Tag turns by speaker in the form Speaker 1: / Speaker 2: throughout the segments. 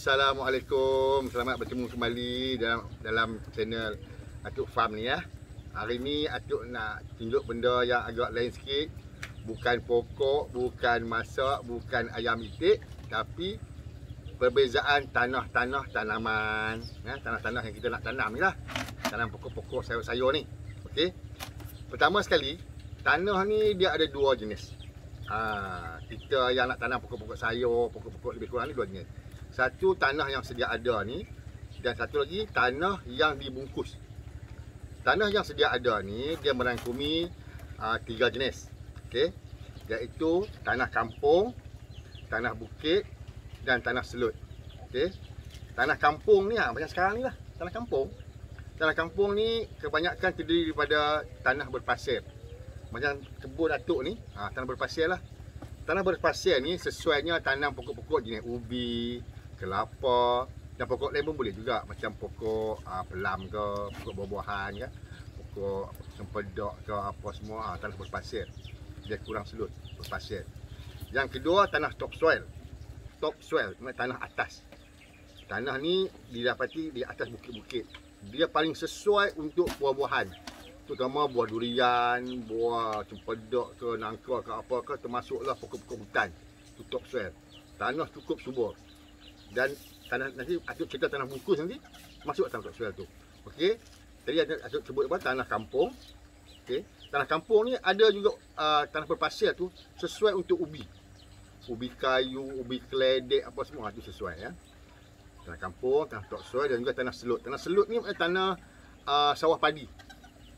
Speaker 1: Assalamualaikum. Selamat bertemu kembali dalam channel Atuk Farm ni ya. Hari ni Atuk nak tunjuk benda yang agak lain sikit. Bukan pokok, bukan masak, bukan ayam itik, tapi perbezaan tanah-tanah tanaman ya, tanah-tanah yang kita nak tanam ni lah. Tanam pokok-pokok sayur-sayur ni. Okey. Pertama sekali, tanah ni dia ada dua jenis. Kita yang nak tanam pokok-pokok sayur, pokok-pokok lebih kurang ni dua jenis. Satu tanah yang sedia ada ni, dan satu lagi tanah yang dibungkus. Tanah yang sedia ada ni dia merangkumi tiga jenis. Okey. Iaitu tanah kampung, tanah bukit dan tanah selut. Okey. Tanah kampung ni macam sekarang ni lah, tanah kampung. Tanah kampung ni kebanyakan terdiri daripada tanah berpasir. Macam kebun Atuk ni, tanah berpasir lah. Tanah berpasir ni sesuainya tanam pokok-pokok jenis ubi, kelapa dan pokok lain pun boleh juga. Macam pokok pelam ke, pokok buah-buahan ke, pokok cempedak ke, apa semua, tanah berpasir. Dia kurang selut, berpasir. Yang kedua, tanah topsoil. Topsoil, tanah atas. Tanah ni didapati di atas bukit-bukit. Dia paling sesuai untuk buah-buahan, terutama buah durian, buah cempedak ke, nangka ke, apa ke, termasuklah pokok-pokok hutan. Itu topsoil. Tanah cukup subur. Dan tanah, nanti Atuk cerita tanah bungkus nanti masuk tanah topsoil tu. Okey. Tadi Atuk sebut apa? Tanah kampung. Okey. Tanah kampung ni ada juga tanah berpasir tu sesuai untuk ubi. Ubi kayu, ubi keledek, apa semua tu sesuai ya. Tanah kampung, tanah topsoil dan juga tanah selut. Tanah selut ni tanah sawah padi.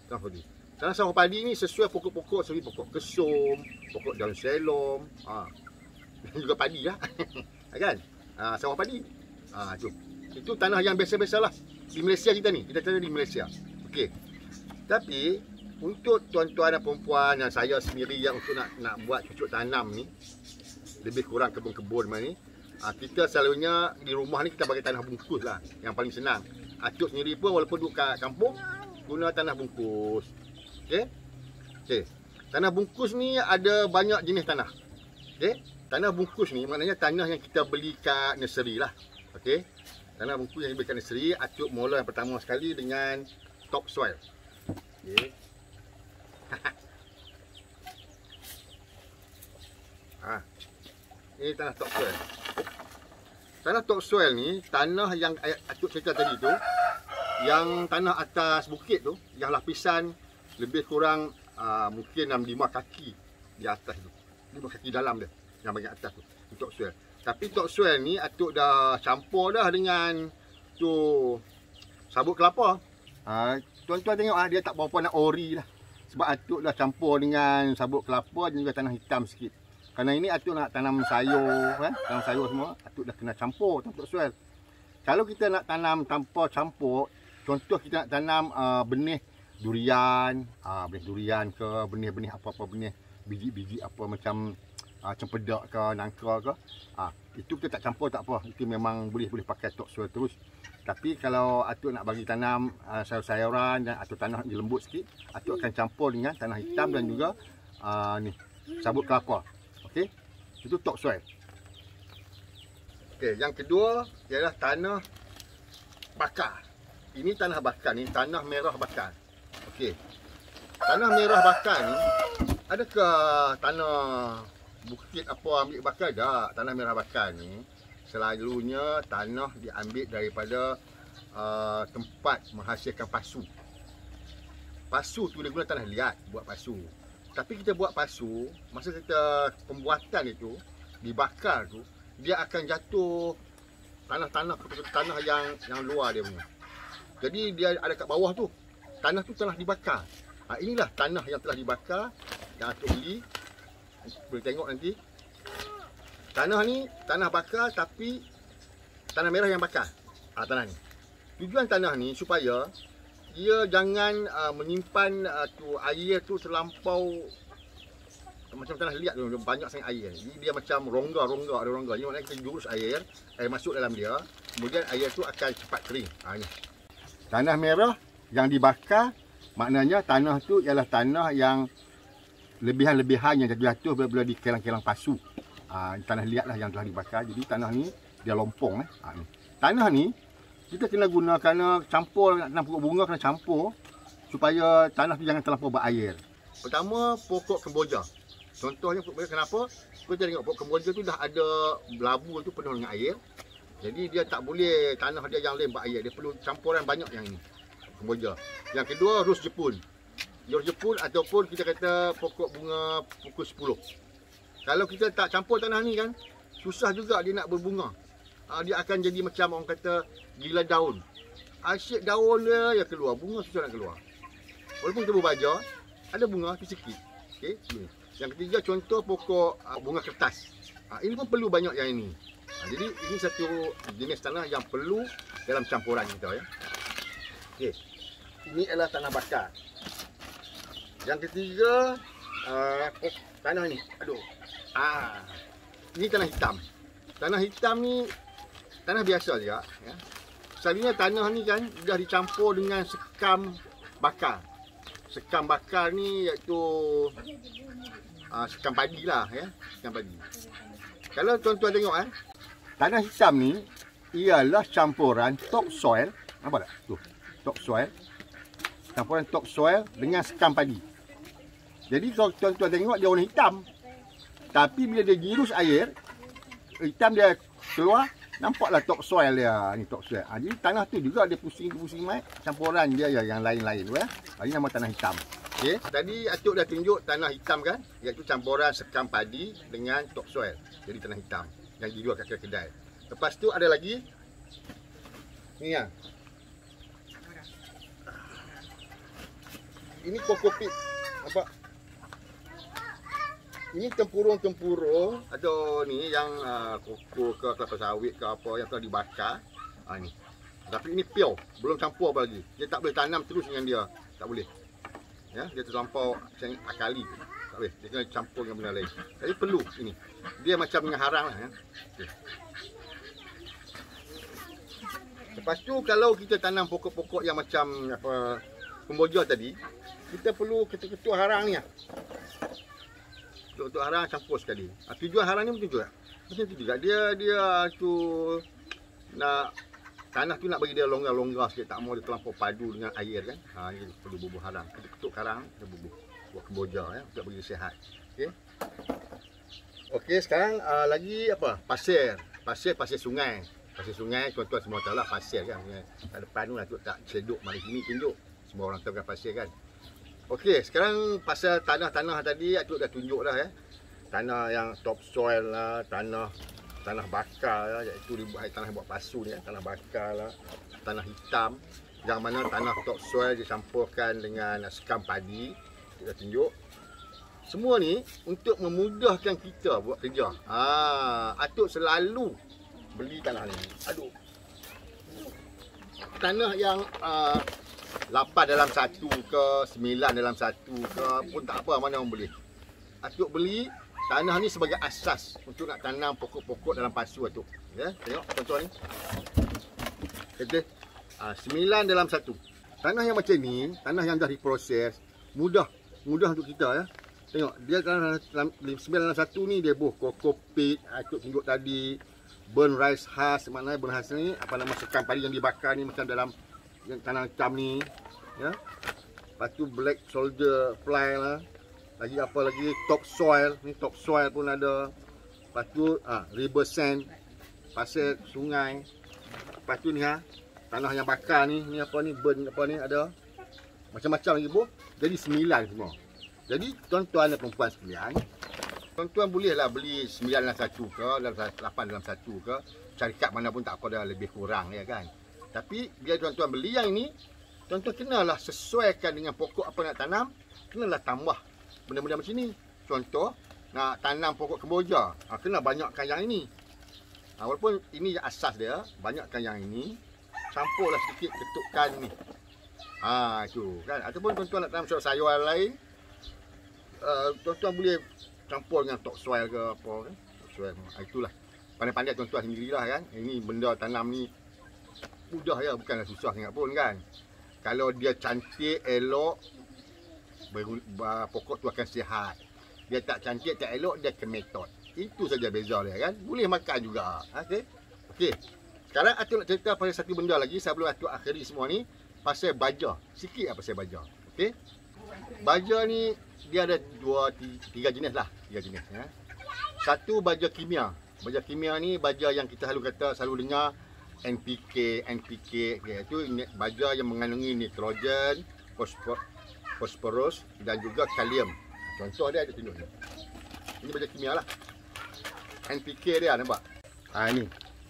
Speaker 1: Tanah padi. Tanah sawah padi ni sesuai pokok-pokok seperti pokok kesum, pokok daun selom, dan juga padi lah. Kan? Sawah padi. Itu tanah yang biasa-biasalah di Malaysia kita ni. Kita cari di Malaysia. Okey. Tapi untuk tuan-tuan dan perempuan dan saya sendiri yang untuk nak buat cucuk tanam ni, lebih kurang kebun-kebun macam ni, kita selalunya di rumah ni kita bagi tanah bungkus lah, yang paling senang. Atuk sendiri pun walaupun duduk kat kampung, guna tanah bungkus. Okey. Okey. Tanah bungkus ni ada banyak jenis tanah. Okey. Tanah bungkus ni maknanya tanah yang kita beli kat nursery lah. Okey. Tanah bungkus yang dibeli kat nursery, Atuk mula yang pertama sekali dengan topsoil. Okey. Ini tanah topsoil. Tanah topsoil ni tanah yang Atuk cerita tadi tu, yang tanah atas bukit tu, yang lapisan lebih kurang mungkin 5 kaki di atas tu. 5 kaki dalam dia yang bahagian atas tu, topsoil. Tapi topsoil ni Atuk dah campur dah dengan tu sabut kelapa. Tuan-tuan tengok dia tak berapa nak ori lah. Sebab Atuk dah campur dengan sabut kelapa dan juga tanah hitam sikit. Kerana ini Atuk nak tanam sayur kan, tanam sayur semua, Atuk dah kena campur topsoil. Kalau kita nak tanam tanpa campur, contoh kita nak tanam benih durian, benih durian ke, benih-benih apa-apa, benih biji-biji apa macam cempedak ke, nangka ke, itu kita tak campur tak apa, itu memang boleh pakai topsoil terus. Tapi kalau Atuk nak bagi tanam sayur-sayuran dan atau tanah yang lembut sikit, Atuk akan campur dengan tanah hitam dan juga ni sabut kelapa. Okey, itu topsoil. Okey, yang kedua ialah tanah bakar. Ini tanah bakar ni, tanah merah bakar. Okey. Tanah merah bakar ni, adakah tanah bukit apa ambil bakar? Tak. Tanah merah bakar ni selalunya tanah diambil daripada tempat menghasilkan pasu. Pasu tu dia guna tanah liat buat pasu. Tapi kita buat pasu, masa kita pembuatan itu dibakar tu, dia akan jatuh tanah yang luar dia punya. Jadi dia ada kat bawah tu. Tanah tu telah dibakar. Inilah tanah yang telah dibakar yang Atuk beli. Boleh tengok nanti. Tanah ni tanah bakar tapi tanah merah yang bakar. Tanah ni. Tujuan tanah ni supaya dia jangan menyimpan air tu terlampau macam tanah liat tu, banyak sangat air. Jadi dia macam rongga-rongga, ada rongga. Ini maknanya kita jurus air masuk dalam dia, kemudian air tu akan cepat kering. Ni. Tanah merah yang dibakar maknanya tanah tu ialah tanah yang lebihan-lebihan yang jatuh bila di kelang-kelang pasu. Tanah liat lah yang telah dibakar. Jadi tanah ni dia lompong. Ni. tanah ni kita kena guna, kerana campur nak tanam pokok bunga, kena campur supaya tanah tu jangan terlampau berair. Pertama, pokok kemboja. Contohnya pokok kemboja, kenapa? Kita tengok pokok kemboja tu dah ada labu tu penuh dengan air. Jadi dia tak boleh tanah dia yang lain berair, dia perlu campuran banyak yang ini. Kemboja. Yang kedua, ros Jepun. Ros Jepun ataupun kita kata pokok bunga pukul 10. Kalau kita tak campur tanah ni kan, susah juga dia nak berbunga. Dia akan jadi macam orang kata gila daun. Asyik daun dia keluar, bunga susah nak keluar. Walaupun kita berbaja, ada bunga tu sikit. Okey, ini. Yang ketiga, contoh pokok bunga kertas. Ini pun perlu banyak yang ini. Jadi ini satu jenis tanah yang perlu dalam campuran kita ya. Okey. Ini adalah tanah bakar. Yang ketiga, tanah ni. Aduh. Ini tanah hitam. Tanah hitam ni tanah biasa juga ya. Selalunya tanah ni kan dah dicampur dengan sekam bakar. Sekam bakar ni iaitu sekam padi lah ya, sekam padi. Kalau tuan-tuan tengok tanah hitam ni ialah campuran topsoil, nampak tak? Tu, topsoil. Campuran topsoil dengan sekam padi. Jadi kalau tuan-tuan tengok dia warna hitam. Tapi bila dia girus air, hitam dia keluar, nampaklah topsoil dia. Ni topsoil. Jadi tanah tu juga dia pusing-pusing mai, campuran dia yang lain-lain tu ya. Ini nama tanah hitam. Okey, tadi Atuk dah tunjuk tanah hitam kan, iaitu campuran sekam padi dengan topsoil. Jadi tanah hitam yang dijual kat kedai. Lepas tu ada lagi ni ya. Ini kokopit. Nampak? Ini tempurung-tempurung atau ni yang koko ke kelapa sawit ke apa yang telah dibakar. Ni. Tapi ini pure, belum campur apa lagi. Dia tak boleh tanam terus dengan dia. Tak boleh. Ya, dia terlampau macam akali. Tak boleh. Dia kena campur dengan benda lain. Jadi perlu ini. Dia macam dengan harang lah ya. Okay. Lepas tu kalau kita tanam pokok-pokok yang macam apa kemboja tadi, kita perlu ketuk-ketuk harang ni lah. Untuk harang campur sekali. Tujuan harang ni betul juga. Macam tu juga. Dia tu nak tanah tu nak bagi dia longgar-longgar sikit, tak mau dia terlampau padu dengan air kan. Dia perlu bubuh harang. Ketuk harang dia bubuh. Buat kemboja ya untuk bagi sihat. Okey. Okey, sekarang lagi apa? Pasir. Pasir sungai. Pasir sungai tuan-tuan semua tahu lah pasir kan. Kat depan tu lah tu tak cedok mari sini tunjuk. Semua orang tahu kan pasir kan. Okey, sekarang pasal tanah-tanah tadi Atuk dah tunjuk dah ya. Tanah yang topsoil lah, tanah bakar lah, iaitu dibuat tanah buat pasu ni ya, tanah bakar lah, tanah hitam. Yang mana tanah topsoil dicampurkan dengan sekam padi. Atuk dah tunjuk. Semua ni untuk memudahkan kita buat kerja. Atuk selalu beli tanah ni. Aduh. Tanah yang 8 dalam 1 ke 9 dalam 1 ke pun tak apa, mana orang boleh. Atuk beli tanah ni sebagai asas untuk nak tanam pokok-pokok dalam pasu Atuk. Ya, tengok tuan-tuan ni. Okey. 9 dalam 1. Tanah yang macam ni, tanah yang dah diproses, mudah untuk kita ya. Tengok, dia dalam 9 dalam 1 ni dia buh kokopit, Atuk tunjuk tadi, burn rice husk, maknanya burn husk ni apa nama sekam padi yang dibakar ni macam dalam yang tanah hitam ni ya. Lepas tu black soldier fly lah. Lagi apa lagi, topsoil, ni topsoil pun ada. Lepas tu river sand, pasir sungai. Lepas tu ni tanah yang bakar ni apa ni, burn apa ni ada. Macam-macam lagi bu. Jadi 9 semua. Jadi tuan-tuan dan perempuan sekalian, tuan-tuan bolehlah beli 9 dalam 1 ke, 8 dalam 1 ke. Syarikat mana pun tak apa, dah lebih kurang ya kan. Tapi bila tuan-tuan beli yang ini, tuan-tuan kenalah sesuaikan dengan pokok apa nak tanam, kenalah tambah benda-benda macam ni. Contoh, nak tanam pokok kemboja, kena banyakkan yang ini. Walaupun ini yang asas dia, banyakkan yang ini, campurlah sedikit, ketukkan ni. Itu kan. Ataupun tuan-tuan nak tanam sayur-sayuran lain, tuan-tuan boleh campur dengan topsoil ke apa kan. Topsoil. Itulah. Pandai-pandai tuan-tuan sendirilah kan. Ini benda tanam ni mudah ya, bukanlah susah sangat pun kan. Kalau dia cantik, elok, pokok tu akan sihat. Dia tak cantik, tak elok, dia kemetot. Itu saja beza dia kan. Boleh makan juga. Okey. Sekarang Atuk nak cerita pasal satu benda lagi sebelum Atuk akhiri semua ni, pasal baja. Sikit pasal baja. Okey. Baja ni dia ada tiga jenis lah, tiga jenis ya. Satu baja kimia. Baja kimia ni baja yang kita selalu dengar NPK, iaitu baja yang mengandungi nitrogen, fosforus dan juga kalium. Contoh dia ada tunjuk ni. Ini baja kimia lah. NPK dia nampak. Ini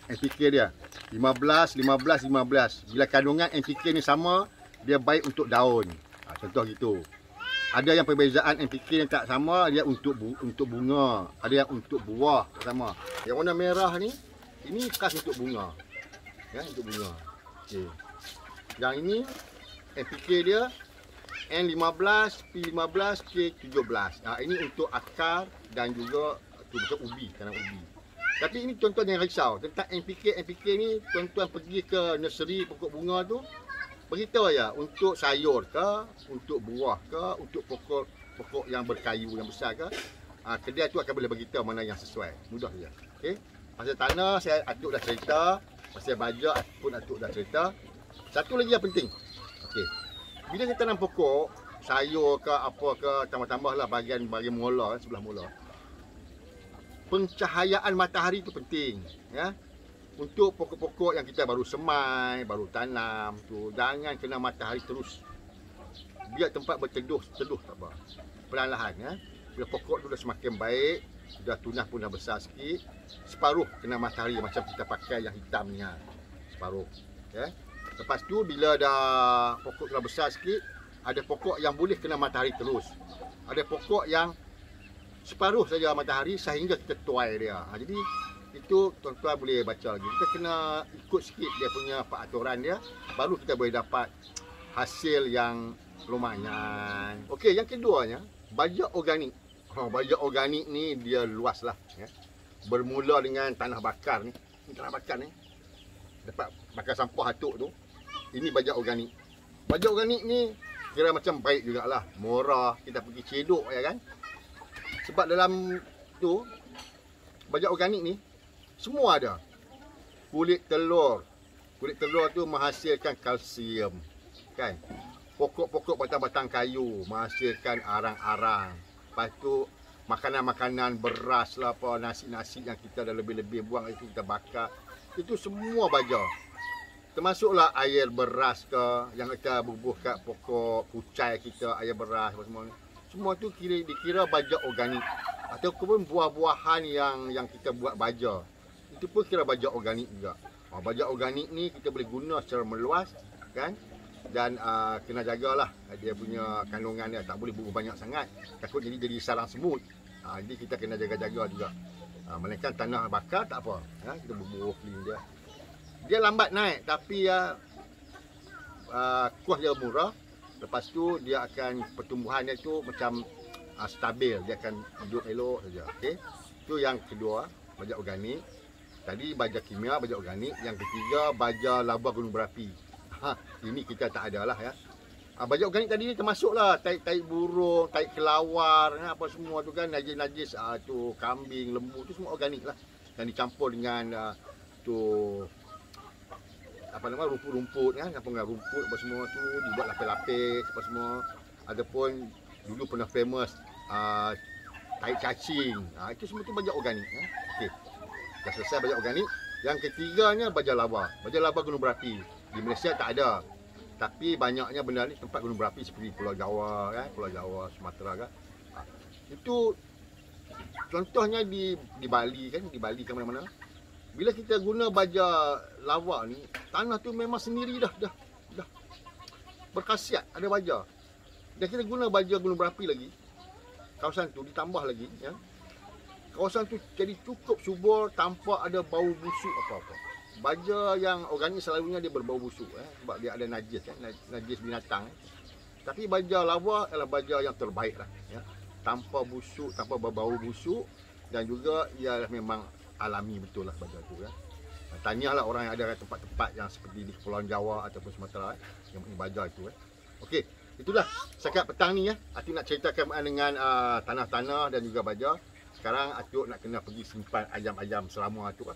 Speaker 1: NPK dia 15. Bila kandungan NPK ni sama, dia baik untuk daun. Contoh gitu. Ada yang perbezaan NPK yang tak sama, dia untuk bunga. Ada yang untuk buah tak sama. Yang warna merah ni, ini khas untuk bunga. Ya, untuk bunga. Okey. Yang ini NPK dia N15, P15, K17. Ini untuk akar dan juga macam ubi, tanam ubi. Tapi ini tuan-tuan jangan risau tentang NPK ni. Tuan-tuan pergi ke nursery pokok bunga tu, beritahu ya, untuk sayur ke, untuk buah ke, untuk pokok yang berkayu yang besar ke, kedai tu akan boleh beritahu mana yang sesuai. Mudah saja. Okey. Pasal tanah Atuk dah cerita, pasal baja pun Atuk dah cerita. Satu lagi yang penting. Okey. Bila kita tanam pokok, sayur ke apa ke, tambah-tambahlah bahagian mula, sebelah mula. Pencahayaan matahari tu penting, ya. Untuk pokok-pokok yang kita baru semai, baru tanam tu, jangan kena matahari terus. Biar tempat berteduh tak apa. Perlahan-lahan ya. Bila pokok tu dah semakin baik, dah tunas pun dah besar sikit, separuh kena matahari macam kita pakai yang hitam ni. Separuh, ya. Lepas tu bila dah pokok tu dah besar sikit, ada pokok yang boleh kena matahari terus. Ada pokok yang separuh saja matahari sehingga kita tuai dia. Jadi itu tuan-tuan boleh baca lagi. Kita kena ikut sikit dia punya peraturan dia, baru kita boleh dapat hasil yang lumayan. Okey, yang keduanya, baja organik. Baja organik ni dia luas lah ya. Bermula dengan tanah bakar ni. Ini tanah bakar ni. Dapat bakar sampah Atuk tu. Ini baja organik. Baja organik ni kira macam baik jugalah, murah. Kita pergi cedok ya kan. Sebab dalam tu baja organik ni semua ada. Kulit telur tu menghasilkan kalsium, kan? Pokok-pokok batang-batang kayu menghasilkan arang-arang. Lepas tu makanan-makanan beras lah apa, nasi-nasi yang kita dah lebih-lebih buang itu kita bakar. Itu semua baja. Termasuklah air beras ke yang kita bubuh kat pokok kucai kita, air beras apa semua ni. Semua tu dikira baja organik. Ataupun buah-buahan yang kita buat baja, itu pun kira baja organik juga. Baja organik ni kita boleh guna secara meluas, kan? Dan kena jagalah dia punya kandungan dia, tak boleh bubuh banyak sangat. Takut jadi sarang semut. Jadi kita kena jaga-jaga juga. Melainkan tanah bakar tak apa, kita bubuh clean dia. Dia lambat naik tapi kuah dia murah. Lepas tu dia akan pertumbuhannya tu macam stabil, dia akan hidup elok saja. Okey. Tu yang kedua, baja organik. Tadi baja kimia, baja organik. Yang ketiga, baja laba gunung berapi. Ini kita tak ada lah ya. Baja organik tadi ni termasuklah taik burung, taik kelawar, apa semua tu kan, najis-najis tu kambing, lembu tu semua organik lah. Yang dicampur dengan tu apa nama, rumput-rumput kan, kampungan rumput apa semua tu dibuat lapis-lapis apa semua. Adapun dulu pernah famous taik cacing. Itu semua tu baja organik ya. Okey. Dah selesai baja organik. Yang ketiganya baja lava. Baja lava gunung berapi. Di Malaysia tak ada. Tapi banyaknya benda ni tempat gunung berapi seperti Pulau Jawa kan, Pulau Jawa, Sumatera kan. Itu contohnya di Bali kan, di Bali ke mana-mana. Bila kita guna baja lava ni, tanah tu memang sendiri dah berkhasiat, ada baja. Dan kita guna baja gunung berapi lagi, kawasan tu ditambah lagi ya. Kawasan tu jadi cukup subur tanpa ada bau busuk apa-apa. Baja yang organik selalunya dia berbau busuk sebab dia ada najis kan, najis binatang. Tapi baja lava adalah baja yang terbaik lah ya. Tanpa busuk, tanpa berbau busuk, dan juga ia memang alami betul lah baja tu kan. Tanyalah orang yang ada kat tempat-tempat yang seperti di Kepulauan Jawa ataupun Sumatera yang punya baja itu Okey, itulah setakat petang ni ya. Atuk nak ceritakan dengan tanah-tanah dan juga baja. Sekarang Atuk nak kena pergi simpan ayam-ayam selama Atuk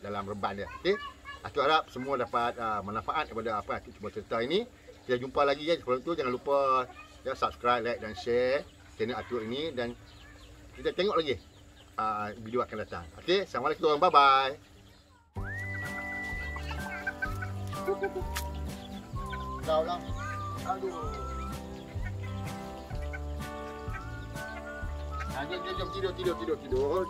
Speaker 1: dalam reban dia. Okey. Atuk harap semua dapat manfaat daripada apa Atuk cuba cerita ini. Kita jumpa lagi ya. Sebelum tu jangan lupa ya, subscribe, like dan share channel Atuk ini, dan kita tengok lagi video akan datang. Okey, Assalamualaikum. Bye bye. Kau lah. Aduh. Jom tidur. Jom. Tidur.